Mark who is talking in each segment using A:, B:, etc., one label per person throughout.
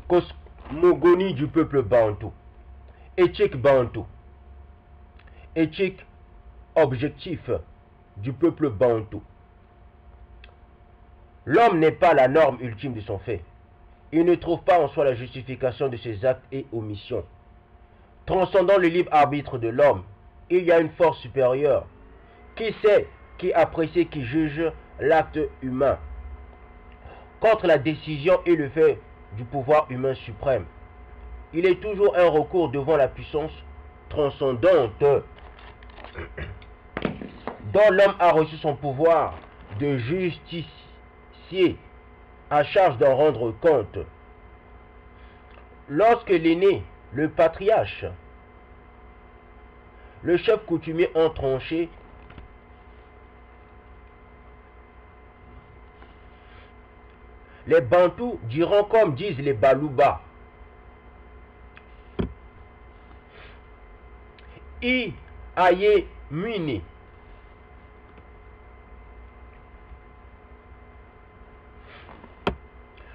A: cosmogonie du peuple bantou. Éthique bantou. Éthique objectif du peuple bantou. L'homme n'est pas la norme ultime de son fait. Il ne trouve pas en soi la justification de ses actes et omissions. Transcendant le libre arbitre de l'homme, il y a une force supérieure qui sait, qui apprécie, qui juge l'acte humain contre la décision et le fait du pouvoir humain suprême. Il est toujours un recours devant la puissance transcendante dont l'homme a reçu son pouvoir de justicier à charge d'en rendre compte. Lorsque l'aîné, le patriarche, le chef coutumier ont tranché, les Bantous diront comme disent les Balouba. I aye muni.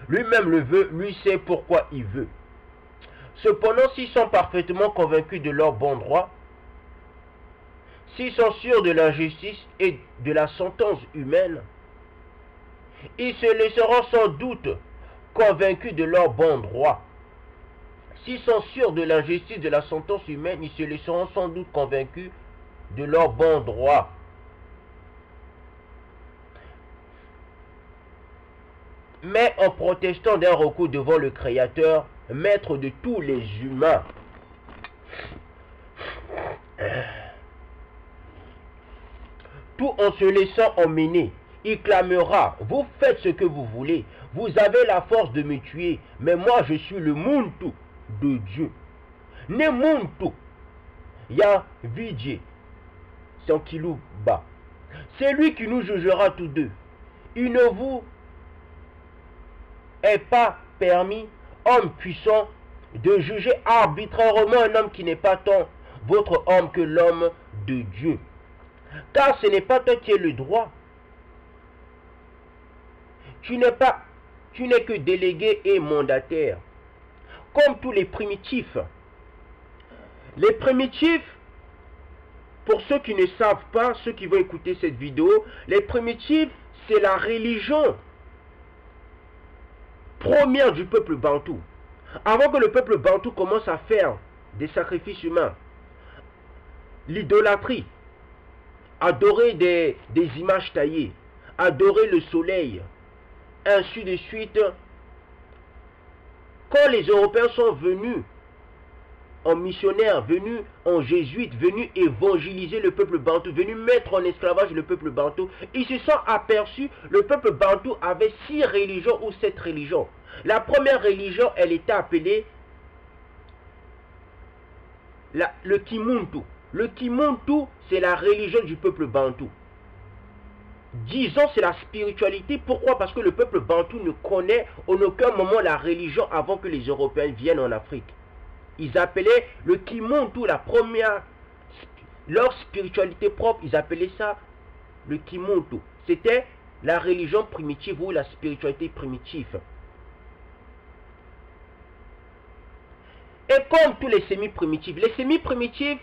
A: Lui-même le veut, lui sait pourquoi il veut. Cependant, s'ils sont parfaitement convaincus de leur bon droit, s'ils sont sûrs de la justice et de la sentence humaine, ils se laisseront sans doute convaincus de leur bon droit. S'ils sont sûrs de l'injustice de la sentence humaine, ils se laisseront sans doute convaincus de leur bon droit. Mais en protestant d'un recours devant le Créateur, maître de tous les humains, tout en se laissant emmener, il clamera, vous faites ce que vous voulez, vous avez la force de me tuer, mais moi je suis le Muntu de Dieu. Ne Muntu, ya Vidje, Sankilouba. C'est lui qui nous jugera tous deux. Il ne vous est pas permis, homme puissant, de juger arbitrairement un homme qui n'est pas tant votre homme que l'homme de Dieu. Car ce n'est pas toi qui es le droit. Tu n'es que délégué et mandataire. Comme tous les primitifs. Les primitifs, pour ceux qui ne savent pas, ceux qui vont écouter cette vidéo, les primitifs, c'est la religion première du peuple bantou. Avant que le peuple bantou commence à faire des sacrifices humains, l'idolâtrie, adorer des images taillées, adorer le soleil, ainsi de suite. Quand les Européens sont venus en missionnaires, venus en jésuites, venus évangéliser le peuple bantou, venus mettre en esclavage le peuple bantou, ils se sont aperçus, le peuple bantou avait 6 religions ou 7 religions. La première religion, elle était appelée le Kimuntu. Le Kimuntu, c'est la religion du peuple bantou. Disons, c'est la spiritualité. Pourquoi? Parce que le peuple bantou ne connaît en aucun moment la religion avant que les Européens viennent en Afrique. Ils appelaient le Kimuntu, la première, leur spiritualité propre, ils appelaient ça le Kimuntu. C'était la religion primitive ou la spiritualité primitive. Et comme tous les semi-primitifs,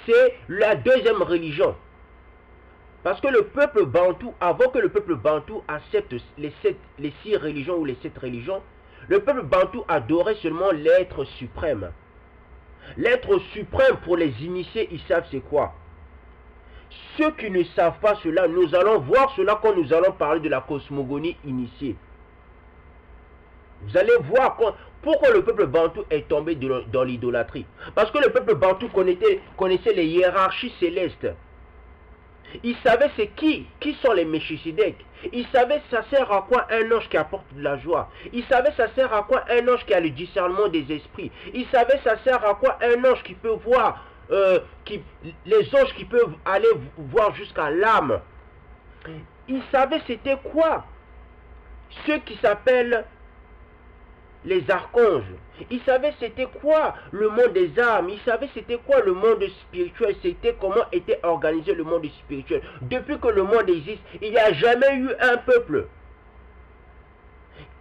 A: c'est la deuxième religion. Parce que le peuple bantou, avant que le peuple bantou accepte les 6 religions ou les 7 religions, le peuple bantou adorait seulement l'être suprême. L'être suprême, pour les initiés, ils savent c'est quoi. Ceux qui ne savent pas cela, nous allons voir cela quand nous allons parler de la cosmogonie initiée. Vous allez voir pourquoi le peuple bantou est tombé dans l'idolâtrie. Parce que le peuple bantou connaissait les hiérarchies célestes. Il savait c'est qui sont les Melchisedec. Il savait ça sert à quoi un ange qui apporte de la joie. Il savait ça sert à quoi un ange qui a le discernement des esprits. Il savait ça sert à quoi un ange qui peut voir, les anges qui peuvent aller voir jusqu'à l'âme. Il savait c'était quoi ceux qui s'appellent les archanges. Ils savaient c'était quoi le monde des âmes. Ils savaient c'était quoi le monde spirituel. C'était comment était organisé le monde spirituel. Depuis que le monde existe, il n'y a jamais eu un peuple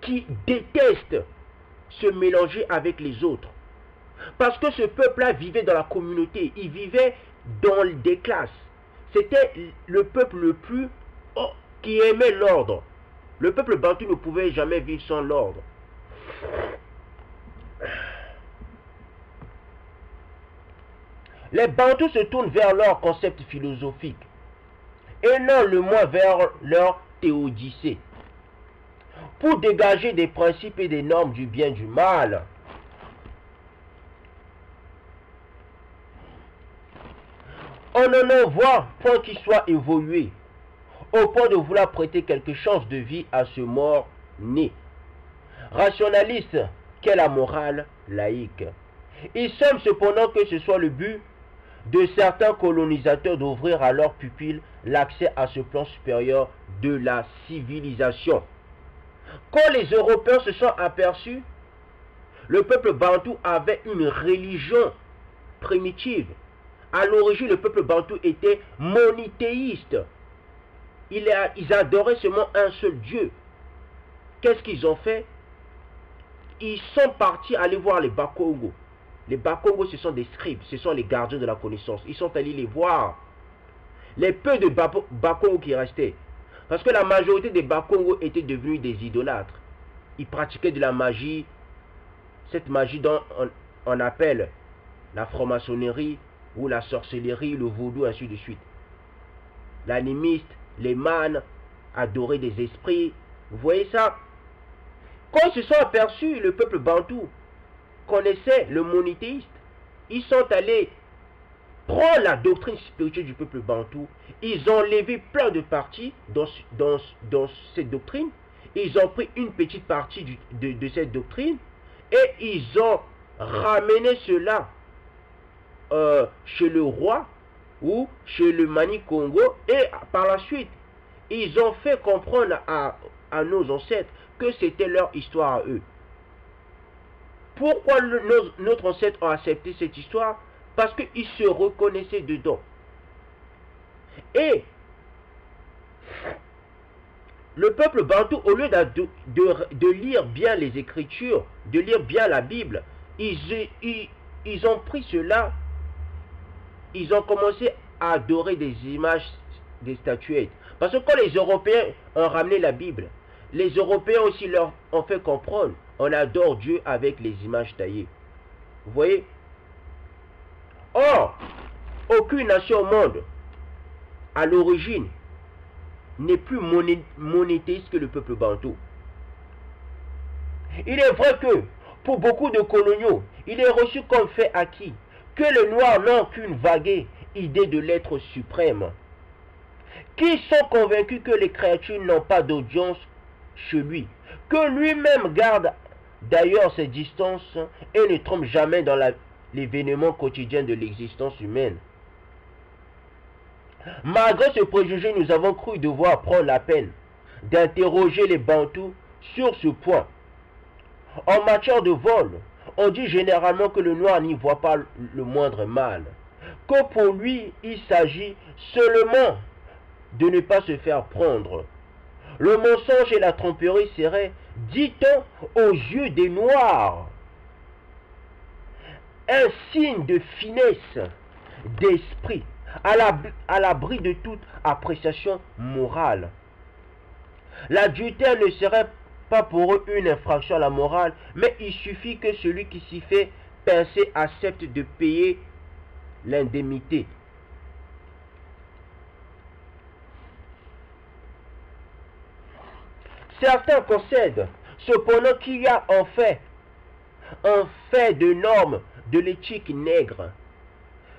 A: qui déteste se mélanger avec les autres. Parce que ce peuple-là vivait dans la communauté, il vivait dans des classes. C'était le peuple le plus qui aimait l'ordre. Le peuple bantou ne pouvait jamais vivre sans l'ordre. Les Bantous se tournent vers leur concept philosophique et non le moins vers leur théodicée pour dégager des principes et des normes du bien et du mal. On n'en voit point qu'il soit évolué au point de vouloir prêter quelque chance de vie à ce mort-né. Rationaliste qu'est la morale laïque. Il semble cependant que ce soit le but de certains colonisateurs d'ouvrir à leurs pupilles l'accès à ce plan supérieur de la civilisation. Quand les Européens se sont aperçus, le peuple bantou avait une religion primitive. À l'origine, le peuple bantou était monothéiste. Ils adoraient seulement un seul Dieu. Qu'est-ce qu'ils ont fait? Ils sont partis aller voir les Bakongo. Les Bakongo, ce sont des scribes, ce sont les gardiens de la connaissance. Ils sont allés les voir. Les peu de Bakongo qui restaient. Parce que la majorité des Bakongo étaient devenus des idolâtres. Ils pratiquaient de la magie. Cette magie dont on appelle la franc-maçonnerie ou la sorcellerie, le vaudou, ainsi de suite. L'animiste, les mânes, adoraient des esprits. Vous voyez ça? Quand ils se sont aperçus, le peuple bantou connaissait le monothéiste. Ils sont allés prendre la doctrine spirituelle du peuple bantou. Ils ont levé plein de parties dans cette doctrine. Ils ont pris une petite partie de cette doctrine et ils ont ramené cela chez le roi ou chez le Mani Congo, et par la suite ils ont fait comprendre à nos ancêtres que c'était leur histoire à eux. Pourquoi notre ancêtre a accepté cette histoire? Parce qu'ils se reconnaissaient dedans. Et le peuple bantou, au lieu de lire bien les Écritures, de lire bien la Bible, ils ont pris cela, ils ont commencé à adorer des images, des statuettes. Parce que quand les Européens ont ramené la Bible, les Européens aussi leur ont fait comprendre, on adore Dieu avec les images taillées. Vous voyez? Or, aucune nation au monde, à l'origine, n'est plus monothéiste que le peuple bantou. Il est vrai que, pour beaucoup de coloniaux, il est reçu comme fait acquis que les Noirs n'ont qu'une vague idée de l'être suprême, qui sont convaincus que les créatures n'ont pas d'audience chez lui, que lui-même garde d'ailleurs ses distances et ne trompe jamais dans l'événement quotidien de l'existence humaine. Malgré ce préjugé, nous avons cru devoir prendre la peine d'interroger les Bantous sur ce point. En matière de vol, on dit généralement que le noir n'y voit pas le moindre mal, que pour lui, il s'agit seulement de ne pas se faire prendre. Le mensonge et la tromperie seraient, dit-on, aux yeux des Noirs, un signe de finesse d'esprit, à l'abri de toute appréciation morale. L'adultère ne serait pas pour eux une infraction à la morale, mais il suffit que celui qui s'y fait pincer accepte de payer l'indemnité. Certains concèdent cependant qu'il y a en fait un fait de normes de l'éthique nègre,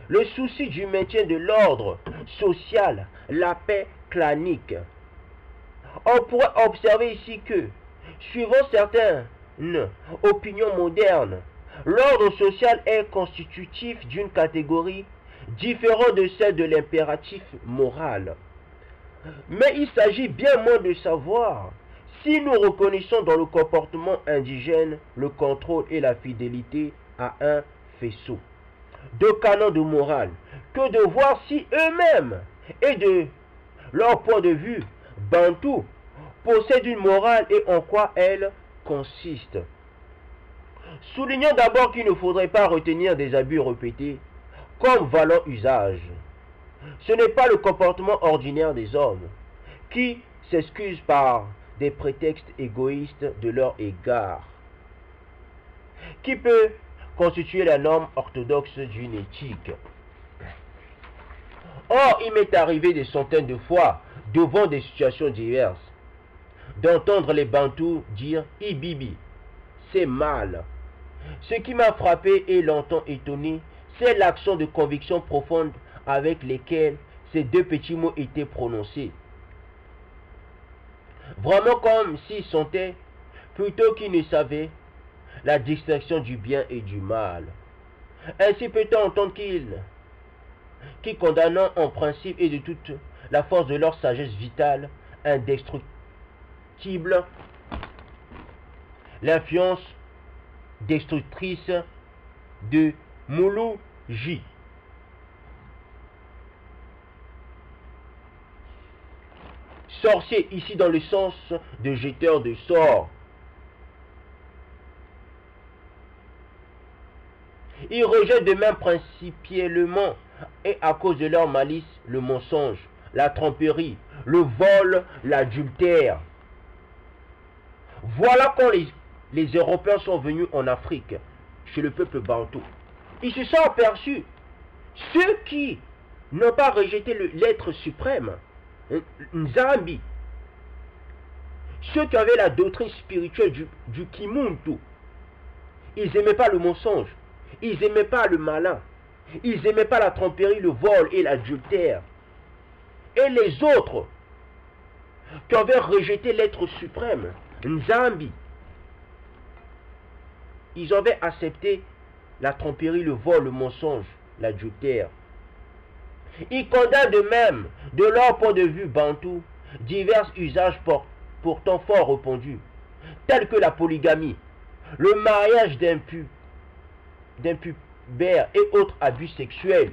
A: le souci du maintien de l'ordre social, la paix clanique. On pourrait observer ici que, suivant certaines opinions modernes, l'ordre social est constitutif d'une catégorie différente de celle de l'impératif moral. Mais il s'agit bien moins de savoir si nous reconnaissons dans le comportement indigène le contrôle et la fidélité à un faisceau de canons de morale, que de voir si eux-mêmes et de leur point de vue bantou possèdent une morale et en quoi elle consiste. Soulignons d'abord qu'il ne faudrait pas retenir des abus répétés comme valant usage. Ce n'est pas le comportement ordinaire des hommes qui s'excusent par des prétextes égoïstes de leur égard, qui peut constituer la norme orthodoxe d'une éthique. Or, il m'est arrivé des centaines de fois, devant des situations diverses, d'entendre les Bantous dire « Ibibi », c'est mal. Ce qui m'a frappé et longtemps étonné, c'est l'accent de conviction profonde avec lesquels ces deux petits mots étaient prononcés. Vraiment comme s'ils sentaient, plutôt qu'ils ne savaient, la distinction du bien et du mal. Ainsi peut-on entendre qu'ils, condamnant en principe et de toute la force de leur sagesse vitale, indestructible, l'influence destructrice de Moulouji. Sorcier ici dans le sens de jeteur de sorts. Ils rejettent de même principiellement et à cause de leur malice le mensonge, la tromperie, le vol, l'adultère. Voilà quand les Européens sont venus en Afrique, chez le peuple bantou. Ils se sont aperçus, ceux qui n'ont pas rejeté l'être suprême, Nzambi, ceux qui avaient la doctrine spirituelle du Kimuntu, ils n'aimaient pas le mensonge, ils n'aimaient pas le malin, ils n'aimaient pas la tromperie, le vol et l'adultère. Et les autres qui avaient rejeté l'être suprême, Nzambi, ils avaient accepté la tromperie, le vol, le mensonge, l'adultère. Ils condamnent de même, de leur point de vue bantou, divers usages pourtant fort répandus, tels que la polygamie, le mariage d'impubères et autres abus sexuels.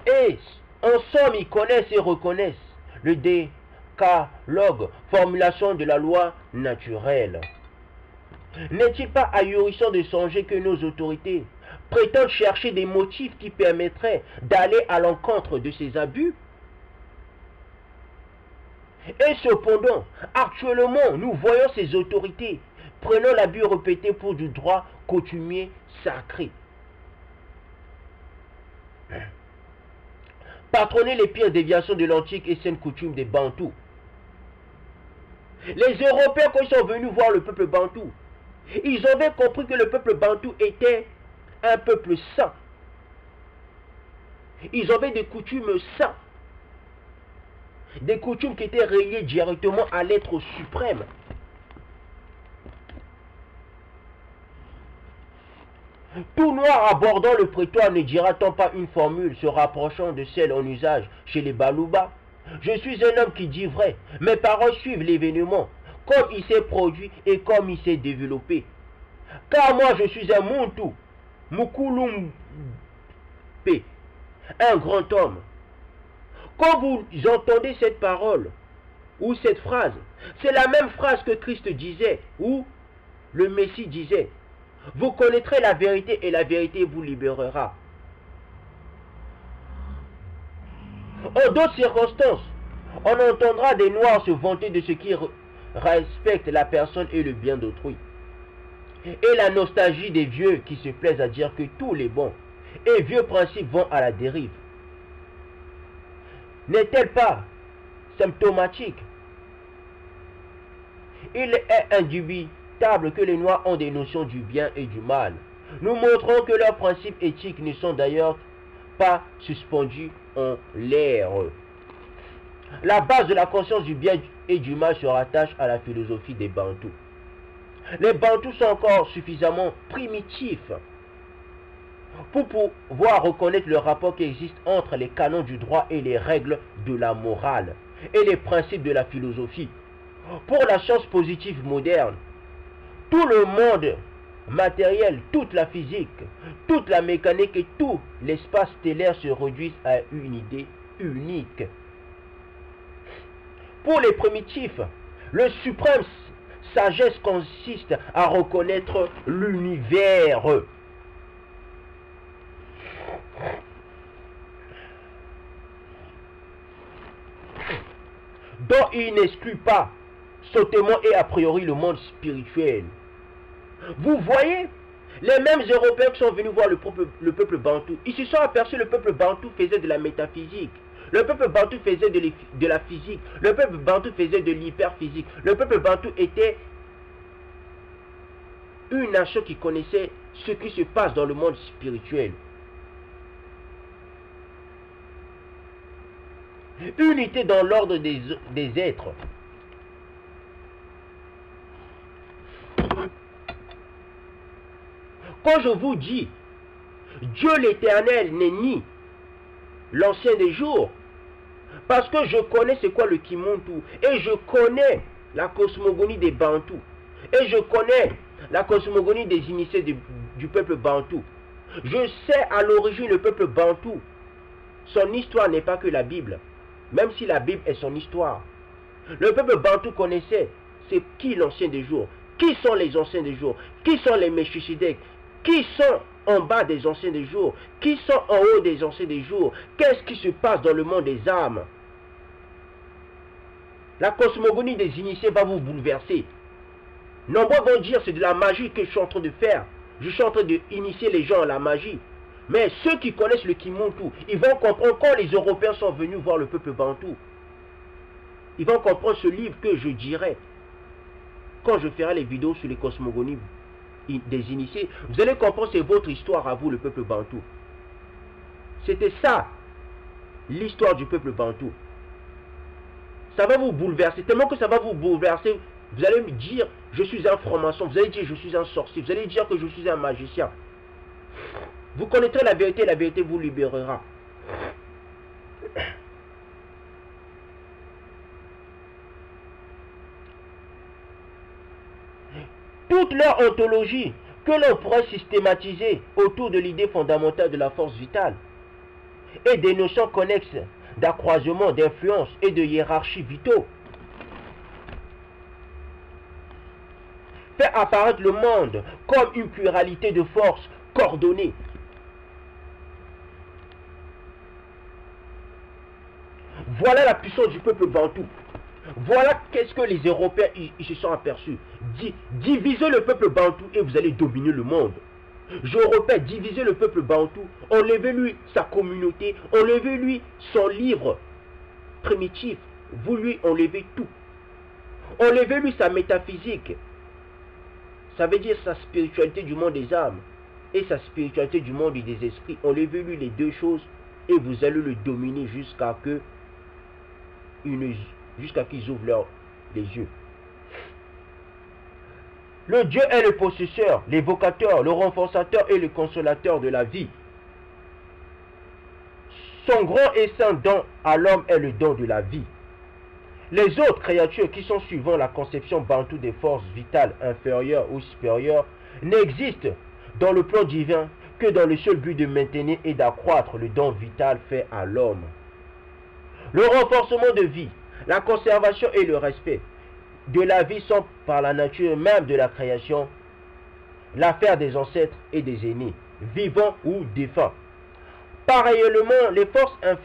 A: Et en somme, ils connaissent et reconnaissent le décalogue, formulation de la loi naturelle. N'est-il pas ahurissant de songer que nos autorités prétendent chercher des motifs qui permettraient d'aller à l'encontre de ces abus? Et cependant, actuellement, nous voyons ces autorités prenant l'abus répété pour du droit coutumier sacré. Patronner les pires déviations de l'antique et saine coutume des Bantous. Les Européens, quand ils sont venus voir le peuple bantou, ils avaient compris que le peuple bantou était un peuple saint. Ils avaient des coutumes saintes. Des coutumes qui étaient reliées directement à l'être suprême. Tout noir abordant le prétoire ne dira-t-on pas une formule se rapprochant de celle en usage chez les Balouba? Je suis un homme qui dit vrai. Mes paroles suivent l'événement, comme il s'est produit et comme il s'est développé. Car moi je suis un Muntu, Mukulumpe, un grand homme. Quand vous entendez cette parole, ou cette phrase, c'est la même phrase que Christ disait, ou le Messie disait. Vous connaîtrez la vérité et la vérité vous libérera. En d'autres circonstances, on entendra des Noirs se vanter de ce qui respecte la personne et le bien d'autrui. Et la nostalgie des vieux qui se plaisent à dire que tous les bons et vieux principes vont à la dérive. N'est-elle pas symptomatique? Il est indubitable que les Noirs ont des notions du bien et du mal. Nous montrons que leurs principes éthiques ne sont d'ailleurs pas suspendus en l'air. La base de la conscience du bien et du mal se rattache à la philosophie des Bantous. Les Bantous sont encore suffisamment primitifs pour pouvoir reconnaître le rapport qui existe entre les canons du droit et les règles de la morale et les principes de la philosophie. Pour la science positive moderne, tout le monde matériel, toute la physique, toute la mécanique et tout l'espace stellaire se réduisent à une idée unique. Pour les primitifs, le suprême Sagesse consiste à reconnaître l'univers. Dont il n'exclut pas sautement et a priori le monde spirituel. Vous voyez, les mêmes Européens qui sont venus voir le peuple bantou, ils se sont aperçus que le peuple bantou faisait de la métaphysique. Le peuple bantou faisait de la physique. Le peuple bantou faisait de l'hyperphysique. Le peuple bantou était une nation qui connaissait ce qui se passe dans le monde spirituel. Unité dans l'ordre des êtres. Quand je vous dis, Dieu l'Éternel n'est ni l'ancien des jours, parce que je connais c'est quoi le Kimuntu, et je connais la cosmogonie des Bantous, et je connais la cosmogonie des initiés du peuple Bantou. Je sais à l'origine le peuple Bantou, son histoire n'est pas que la Bible, même si la Bible est son histoire. Le peuple Bantou connaissait c'est qui l'ancien des jours, qui sont les anciens des jours, qui sont les Melchisedec, qui sont en bas des anciens des jours, qui sont en haut des anciens des jours, qu'est-ce qui se passe dans le monde des âmes. La cosmogonie des initiés va vous bouleverser. Nombreux vont dire c'est de la magie que je suis en train de faire. Je suis en train d'initier les gens à la magie. Mais ceux qui connaissent le Kimuntu, ils vont comprendre quand les Européens sont venus voir le peuple Bantou. Ils vont comprendre ce livre que je dirai quand je ferai les vidéos sur les cosmogonies des initiés. Vous allez comprendre, c'est votre histoire à vous, le peuple Bantou. C'était ça, l'histoire du peuple Bantou. Ça va vous bouleverser, tellement que ça va vous bouleverser. Vous allez me dire, je suis un franc-maçon. Vous allez dire, je suis un sorcier. Vous allez dire que je suis un magicien. Vous connaîtrez la vérité vous libérera. Toute leur ontologie que l'on pourrait systématiser autour de l'idée fondamentale de la force vitale et des notions connexes d'accroissement, d'influence et de hiérarchie vitaux fait apparaître le monde comme une pluralité de forces coordonnées. Voilà la puissance du peuple Bantou. Voilà qu'est-ce que les Européens ils se sont aperçus. Divisez le peuple Bantou et vous allez dominer le monde. Européens, divisez le peuple Bantou, enlevez-lui sa communauté, enlevez-lui son livre primitif, vous lui enlevez tout. Enlevez-lui sa métaphysique, ça veut dire sa spiritualité du monde des âmes et sa spiritualité du monde des esprits. Enlevez-lui les deux choses et vous allez le dominer jusqu'à qu'ils ouvrent les yeux. Le Dieu est le possesseur, l'évocateur, le renforçateur et le consolateur de la vie. Son grand et saint don à l'homme est le don de la vie. Les autres créatures qui sont suivant la conception bantou des forces vitales inférieures ou supérieures n'existent dans le plan divin que dans le seul but de maintenir et d'accroître le don vital fait à l'homme. Le renforcement de vie, la conservation et le respect de la vie sont par la nature même de la création l'affaire des ancêtres et des aînés, vivants ou défunts. Pareillement, les forces inférieures